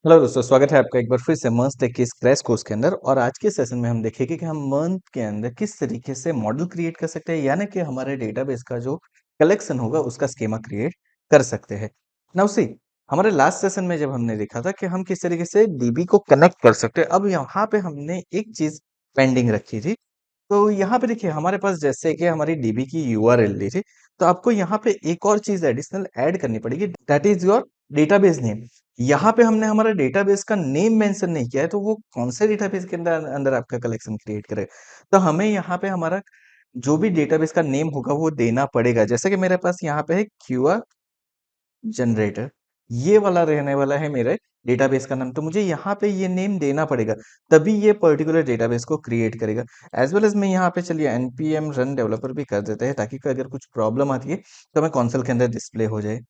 Hello दोस्तों, स्वागत है आपका एक बार फिर से मस्त टेक की क्रैश कोर्स के अंदर। और आज के सेशन में हम देखेंगे कि हम मंथ के अंदर किस तरीके से मॉडल क्रिएट कर सकते हैं, यानी कि हमारे डेटाबेस का जो कलेक्शन होगा उसका स्कीमा क्रिएट कर सकते हैं। नाउ सी, हमारे लास्ट सेशन में जब हमने देखा था कि हम किस तरीके से डीबी को कनेक्ट कर सकते हैं, अब यहाँ पे हमने एक चीज पेंडिंग रखी थी। तो यहाँ पे देखिए, हमारे पास जैसे कि हमारी डीबी की यूआरएल दी थी, तो आपको यहाँ पे एक और चीज एडिशनल ऐड करनी पड़ेगी, that is your database name. यहाँ पे हमने हमारा डेटाबेस का नेम मेंशन नहीं किया है, तो वो कौन से डेटाबेस के अंदर अंदर आपका कलेक्शन क्रिएट करेगा। तो हमें यहाँ पे हमारा जो भी डेटाबेस का नेम होगा वो देना पड़ेगा। जैसे कि मेरे पास यहाँ पे है क्यूआर जनरेटर, ये वाला रहने वाला है मेरे डेटाबेस का नाम, तो मुझे यहाँ पे ये नेम देना पड़ेगा, तभी ये पर्टिकुलर डेटाबेस को क्रिएट करेगा। एज वेल एज मैं यहाँ पे चलिए npm रन डेवलपर भी कर देते हैं, ताकि कोई अगर कुछ प्रॉब्लम आती है तो हमें कंसोल के अंदर डिस्प्ले हो जाए।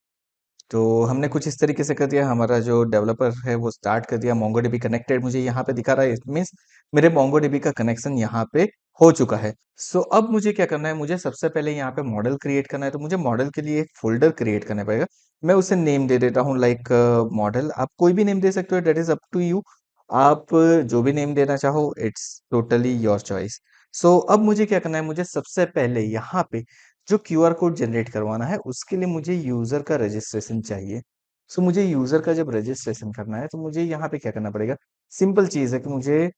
तो हमने कुछ इस तरीके से कर दिया, हमारा जो डेवलपर है वो स्टार्ट कर दिया, मोंगोडीबी कनेक्टेड मुझे यहाँ पे दिखा रहा है, इट मीन्स मेरे मोंगोडीबी का कनेक्शन यहाँ पे हो चुका है। सो अब मुझे क्या करना है, मुझे सबसे पहले यहाँ पे मॉडल क्रिएट करना है, तो मुझे मॉडल के लिए एक फोल्डर क्रिएट करना पड़ेगा। मैं उसे नेम दे देता हूँ लाइक मॉडल। आप कोई भी नेम दे सकते हो, that is up to you. आप जो भी नेम देना चाहो, it's totally your choice. So अब मुझे क्या करना है, मुझे सबसे पहले यहाँ पे जो क्यूआर कोड जनरेट करवाना है उसके लिए मुझे यूजर का रजिस्ट्रेशन चाहिए। सो मुझे यूजर का जब रजिस्ट्रेशन करना है तो मुझे यहाँ पे क्या करना पड़ेगा, सिंपल चीज है कि मुझे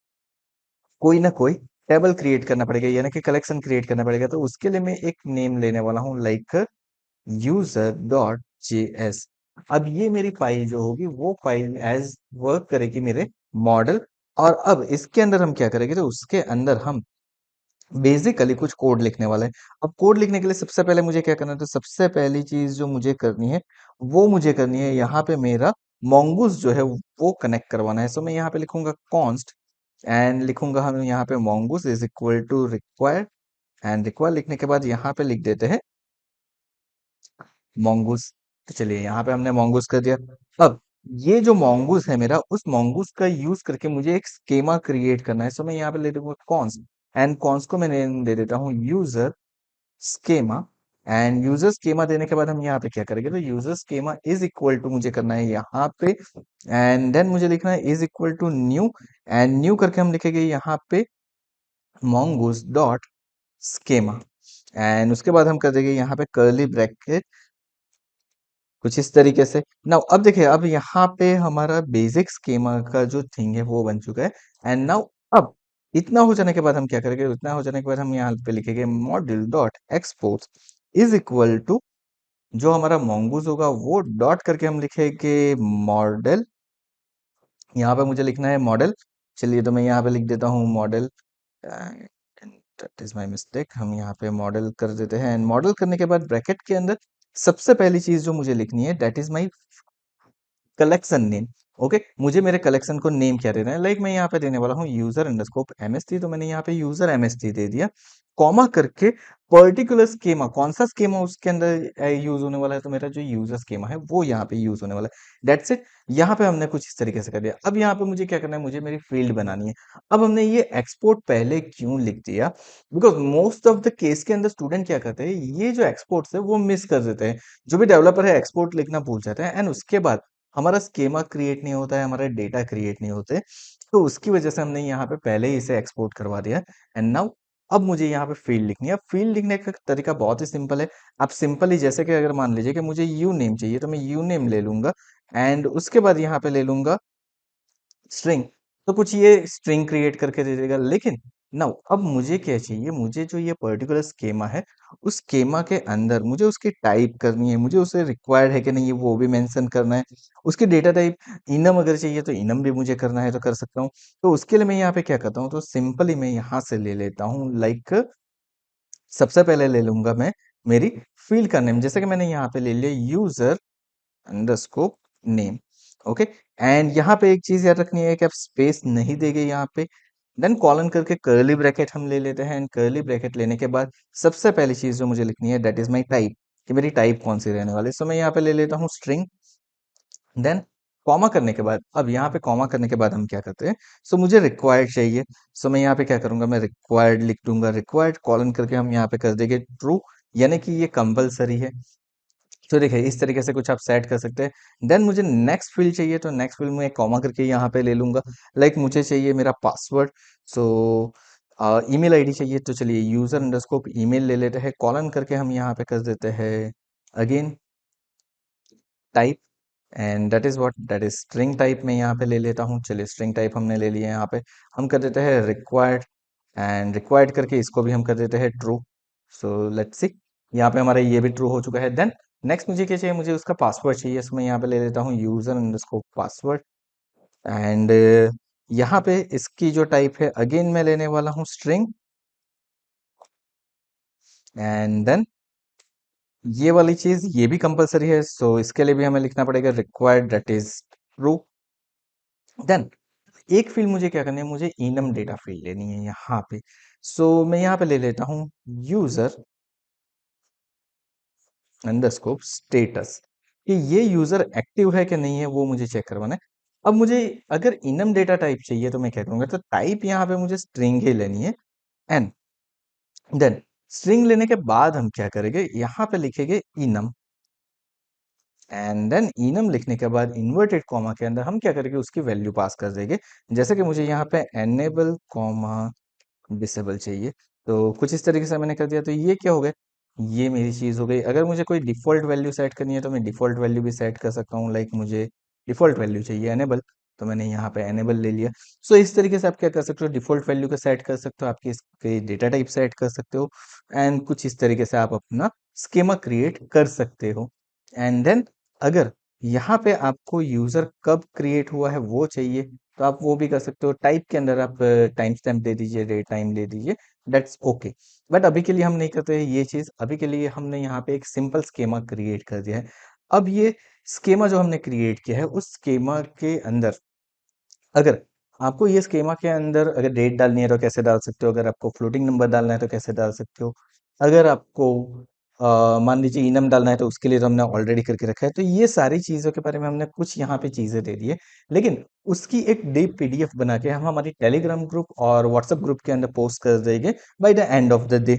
कोई ना कोई टेबल क्रिएट करना पड़ेगा, यानी कि कलेक्शन क्रिएट करना पड़ेगा। तो उसके लिए मैं एक नेम लेने वाला हूँ लाइक यूजर डॉट जेएस। अब ये मेरी फाइल जो होगी वो फाइल एज वर्क करेगी मेरे मॉडल। और अब इसके अंदर हम क्या करेंगे, तो उसके अंदर हम बेसिकली कुछ कोड लिखने वाला है। अब कोड लिखने के लिए सबसे पहले मुझे क्या करना है, तो सबसे पहली चीज जो मुझे करनी है वो मुझे करनी है यहाँ पे मेरा mongoose जो है वो कनेक्ट करवाना है। सो मैं यहाँ पे लिखूंगा कॉन्स्ट एंड लिखूंगा हम यहाँ पे mongoose is equal to required. And required लिखने के बाद यहाँ पे लिख देते हैं mongoose। तो चलिए यहाँ पे हमने mongoose कर दिया। अब ये जो mongoose है मेरा, उस mongoose का यूज करके मुझे एक स्कीमा क्रिएट करना है। सो मैं यहाँ पे ले दूंगा कॉन्स्ट एंड कॉन्स्ट को मैं नेम दे देता हूँ user schema. And user schema देने के बाद हम यहाँ पे क्या करेंगे, तो user schema is equal to मुझे करना है यहाँ पे, एंड देन मुझे लिखना है is equal to new. And new करके हम लिखेंगे यहाँ पे mongoose डॉट स्केमा। एंड उसके बाद हम कर देंगे यहाँ पे कर्ली ब्रैकेट, कुछ इस तरीके से। नाउ अब देखिए, अब यहाँ पे हमारा बेसिक स्कीमा का जो थिंग है वो बन चुका है। एंड नाउ अब इतना हो जाने के बाद हम क्या करेंगे, इतना हो जाने के बाद हम यहाँ पे लिखेंगे model dot export is equal to जो हमारा mongoose होगा वो डॉट करके हम लिखेंगे मॉडल। यहाँ पे मुझे लिखना है मॉडल। चलिए, तो मैं यहाँ पे लिख देता हूँ model, that is my mistake. हम यहाँ पे मॉडल कर देते हैं, एंड मॉडल करने के बाद ब्रैकेट के अंदर सबसे पहली चीज जो मुझे लिखनी है, that is my collection name. Okay, मुझे मेरे कलेक्शन को नेम क्या देना है, लाइक मैं यहाँ पे देने वाला हूँ यूजर अंडरस्कोप एमएसटी। तो मैंने यहाँ पे यूजर एमएसटी दे दिया, कॉमा करके पर्टिकुलर स्कीमा, कौन सा स्कीमा उसके अंदर यूज होने वाला है, तो मेरा जो यूजर स्कीमा है वो यहाँ पे यूज होने वाला है। That's it. यहाँ पे हमने कुछ इस तरीके से कर दिया। अब यहाँ पे मुझे क्या करना है, मुझे मेरी फील्ड बनानी है। अब हमने ये एक्सपोर्ट पहले क्यों लिख दिया, because most of the case के अंदर स्टूडेंट क्या करते हैं, ये जो एक्सपोर्ट्स है वो मिस कर देते हैं। जो भी डेवलपर है एक्सपोर्ट लिखना भूल जाते हैं, एंड उसके बाद हमारा स्कीमा क्रिएट नहीं होता है, हमारे डेटा क्रिएट नहीं होते। तो उसकी वजह से हमने यहाँ पे पहले ही इसे एक्सपोर्ट करवा दिया। एंड नाउ अब मुझे यहाँ पे फील्ड लिखनी है। फील्ड लिखने का तरीका बहुत ही सिंपल है। आप सिंपली जैसे कि अगर मान लीजिए कि मुझे यू नेम चाहिए, तो मैं यू नेम ले लूंगा, एंड उसके बाद यहाँ पे ले लूंगा स्ट्रिंग। तो कुछ ये स्ट्रिंग क्रिएट करके दे देगा। लेकिन नाउ अब मुझे क्या चाहिए, मुझे जो ये पर्टिकुलर स्कीमा है उस स्कीमा के अंदर मुझे उसकी टाइप करनी है, मुझे उसे रिक्वायर्ड है कि नहीं है वो भी मेंशन करना है। उसकी डेटा टाइप इनम अगर चाहिए तो इनम भी मुझे करना है, तो कर सकता हूँ। तो उसके लिए मैं यहाँ पे क्या करता हूँ, तो सिंपली मैं यहाँ से ले लेता हूँ लाइक, सबसे पहले ले लूंगा मैं मेरी फील्ड का नेम, जैसे कि मैंने यहाँ पे ले लिया यूजर अंडरस्कोप नेम। ओके, एंड यहाँ पे एक चीज याद रखनी है कि आप स्पेस नहीं देंगे यहाँ पे। देन कॉलन करके कर्ली ब्रैकेट हम ले लेते हैं, एंड कर्ली ब्रैकेट लेने के बाद सबसे पहली चीज जो मुझे लिखनी है, दैट इज माई टाइप, कि मेरी टाइप कौन सी रहने वाली है। सो मैं यहाँ पे ले लेता हूँ स्ट्रिंग। देन कॉमा करने के बाद, अब यहाँ पे कॉमा करने के बाद हम क्या करते हैं, सो मुझे रिक्वायर्ड चाहिए। सो मैं यहाँ पे क्या करूंगा, मैं रिक्वायर्ड लिख दूंगा, रिक्वायर्ड कॉलन करके हम यहाँ पे कर देंगे ट्रू, यानी कि ये कंपलसरी है। तो देखिए इस तरीके से कुछ आप सेट कर सकते हैं। देन मुझे नेक्स्ट फील्ड चाहिए तो नेक्स्ट फील्ड में एक कॉमा करके यहाँ पे ले लूंगा। लाइक मुझे चाहिए मेरा पासवर्ड। सो ईमेल आईडी चाहिए तो चलिए यूजर अंडरस्कोर ईमेल ले लेते हैं, कॉलन करके हम यहाँ पे कर देते हैं again type, and that is what that is string type में यहाँ पे ले लेता हूँ। चलिए स्ट्रिंग टाइप हमने ले लिया। यहाँ पे हम कर देते हैं रिक्वायर्ड, एंड रिक्वायर्ड करके इसको भी हम कर देते हैं ट्रू। सो लेट्स सी, यहाँ पे हमारा ये भी ट्रू हो चुका है। देन नेक्स्ट मुझे क्या चाहिए, मुझे उसका पासवर्ड चाहिए। सो मैं यहाँ पे ले लेता हूँ यूजर अंडरस्कोर पासवर्ड, एंड यहाँ पे इसकी जो टाइप है अगेन मैं लेने वाला हूँ स्ट्रिंग, एंड देन ये वाली चीज ये भी कंपलसरी है। सो इसके लिए भी हमें लिखना पड़ेगा required that is true. Then एक फील्ड मुझे क्या करनी है, मुझे इनम डेटा फील्ड लेनी है यहाँ पे। सो मैं यहाँ पे ले लेता हूँ यूजर अंडरस्कोर स्टेटस, कि ये यूजर एक्टिव है कि नहीं है वो मुझे चेक करवाना है। अब मुझे अगर इनम डेटा टाइप चाहिए तो मैं क्या करूंगा, तो टाइप यहाँ पे मुझे स्ट्रिंग ही लेनी है। एंड देन स्ट्रिंग लेने के बाद हम क्या करेंगे, यहाँ पे लिखेंगे इनम, एंड देन इनम लिखने के बाद इन्वर्टेड कॉमा के अंदर हम क्या करेंगे, उसकी वैल्यू पास कर देंगे। जैसे कि मुझे यहाँ पे एनेबल कॉमा डिसेबल चाहिए, तो कुछ इस तरीके से मैंने कर दिया। तो ये क्या हो गया, ये मेरी चीज हो गई। अगर मुझे कोई डिफॉल्ट वैल्यू सेट करनी है तो मैं डिफॉल्ट वैल्यू भी सेट कर सकता हूँ। लाइक मुझे डिफॉल्ट वैल्यू चाहिए एनेबल, तो मैंने यहाँ पे एनेबल ले लिया। सो इस तरीके से आप क्या कर सकते हो, डिफॉल्ट वैल्यू को सेट कर सकते हो, आपकी इसके डेटा टाइप सेट कर सकते हो, एंड कुछ इस तरीके से आप अपना स्कीमा क्रिएट कर सकते हो। एंड देन अगर यहाँ पे आपको यूजर कब क्रिएट हुआ है वो चाहिए, तो आप वो भी कर सकते हो। टाइप के अंदर आप टाइम स्टैम्प दे दीजिए, डेट टाइम दे दीजिए, दैट्स ओके। बट अभी के लिए हम नहीं करते हैं ये चीज। अभी के लिए हमने यहाँ पे एक सिंपल स्केमा क्रिएट कर दिया है। अब ये स्केमा जो हमने क्रिएट किया है उस स्केमा के अंदर अगर आपको ये स्कीमा के अंदर अगर डेट डालनी है तो कैसे डाल सकते हो, अगर आपको फ्लोटिंग नंबर डालना है तो कैसे डाल सकते हो, अगर आपको मान लीजिए इनम डालना है तो उसके लिए तो हमने ऑलरेडी करके रखा है। तो ये सारी चीज़ों के बारे में हमने कुछ यहाँ पे चीज़ें दे दी है, लेकिन उसकी एक डीप पीडीएफ बना के हम हमारी टेलीग्राम ग्रुप और व्हाट्सएप ग्रुप के अंदर पोस्ट कर देंगे by the end of the day.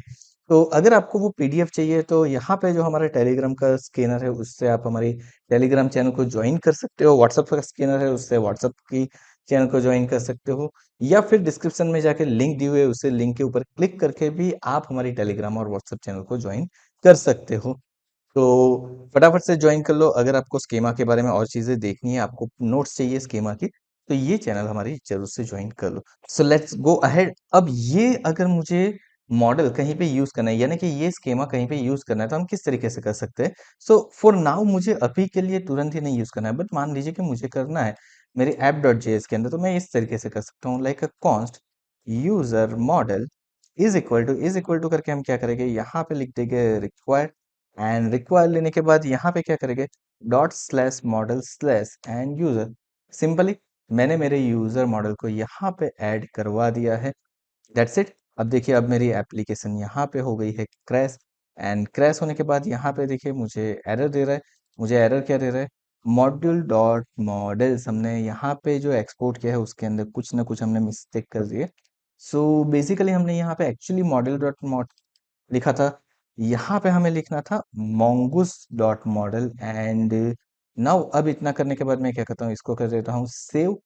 तो अगर आपको वो पीडीएफ चाहिए तो यहाँ पे जो हमारा टेलीग्राम का स्कैनर है उससे आप हमारी टेलीग्राम चैनल को ज्वाइन कर सकते हो, व्हाट्सएप का स्कैनर है उससे व्हाट्सएप की चैनल को ज्वाइन कर सकते हो, या फिर डिस्क्रिप्शन में जाके लिंक दी हुई है उसे लिंक के ऊपर क्लिक करके भी आप हमारी टेलीग्राम और व्हाट्सएप चैनल को ज्वाइन कर सकते हो। तो फटाफट से ज्वाइन कर लो। अगर आपको स्कीमा के बारे में और चीजें देखनी है, आपको नोट्स चाहिए स्कीमा की, तो ये चैनल हमारी जरूर से ज्वाइन कर लो। So let's go ahead. अब ये अगर मुझे मॉडल कहीं पे यूज करना है, यानी कि ये स्कीमा कहीं पे यूज करना है, तो हम किस तरीके से कर सकते हैं। सो फॉर नाउ मुझे अभी के लिए तुरंत ही नहीं यूज करना है, बट मान लीजिए कि मुझे करना है मेरे ऐप डॉट जेएस के अंदर, तो मैं इस तरीके से कर सकता हूँ। Like a const user model is equal to करके हम क्या करेंगे, यहाँ पे लिख देंगे रिक्वायर्ड, एंड रिक्वायर लेने के बाद यहाँ पे क्या करेंगे, dot slash model slash and user. Simply मैंने मेरे यूजर मॉडल को यहाँ पे ऐड करवा दिया है। That's it. अब देखिए अब मेरी एप्लीकेशन यहाँ पे हो गई है क्रैश, एंड क्रैश होने के बाद यहाँ पे देखिए मुझे एरर दे रहा है। मुझे एरर क्या दे रहा है, मॉड्यूल डॉट मॉडल्स हमने यहाँ पे जो एक्सपोर्ट किया है उसके अंदर कुछ ना कुछ हमने मिस्टेक कर दिए। सो बेसिकली हमने यहाँ पे एक्चुअली मॉडल डॉट मॉड लिखा था, यहाँ पे हमें लिखना था mongoose dot model. And now अब इतना करने के बाद मैं क्या करता हूँ, इसको कर देता हूँ सेव।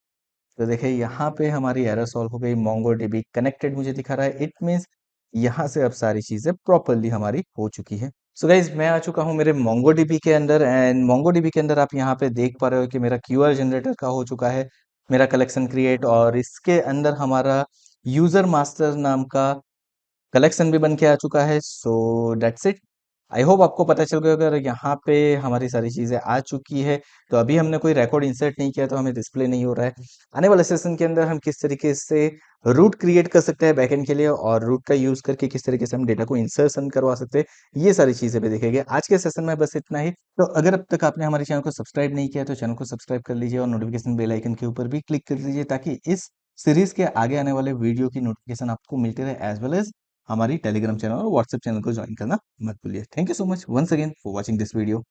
तो देखिए यहाँ पे हमारी एरर सॉल्व हो गई, MongoDB कनेक्टेड मुझे दिखा रहा है। इट मीन्स यहाँ से अब सारी चीजें प्रॉपरली हमारी हो चुकी है। सो गाइज मैं आ चुका हूँ मेरे MongoDB के अंदर, एंड MongoDB के अंदर आप यहाँ पे देख पा रहे हो कि मेरा क्यूआर जनरेटर का हो चुका है, मेरा कलेक्शन क्रिएट, और इसके अंदर हमारा यूजर मास्टर नाम का कलेक्शन भी बन के आ चुका है। So that's it. I hope आपको पता चल गया। अगर यहाँ पे हमारी सारी चीजें आ चुकी है, तो अभी हमने कोई रिकॉर्ड इंसर्ट नहीं किया तो हमें डिस्प्ले नहीं हो रहा है। आने वाले सेशन के अंदर हम किस तरीके से रूट क्रिएट कर सकते हैं बैकएंड के लिए, और रूट का यूज करके किस तरीके से हम डेटा को इंसर्शन करवा सकते हैं, ये सारी चीजें भी देखेंगे आज के सेशन में। बस इतना ही। तो अगर अब तक आपने हमारे चैनल को सब्सक्राइब नहीं किया तो चैनल को सब्सक्राइब कर लीजिए, और नोटिफिकेशन बेल आइकन के ऊपर भी क्लिक कर दीजिए, ताकि इस सीरीज के आगे आने वाले वीडियो की नोटिफिकेशन आपको मिलती रहे, एज वेल एज हमारी टेलीग्राम चैनल और व्हाट्सएप चैनल को ज्वाइन करना मत भूलिए। Thank you so much once again for watching this video.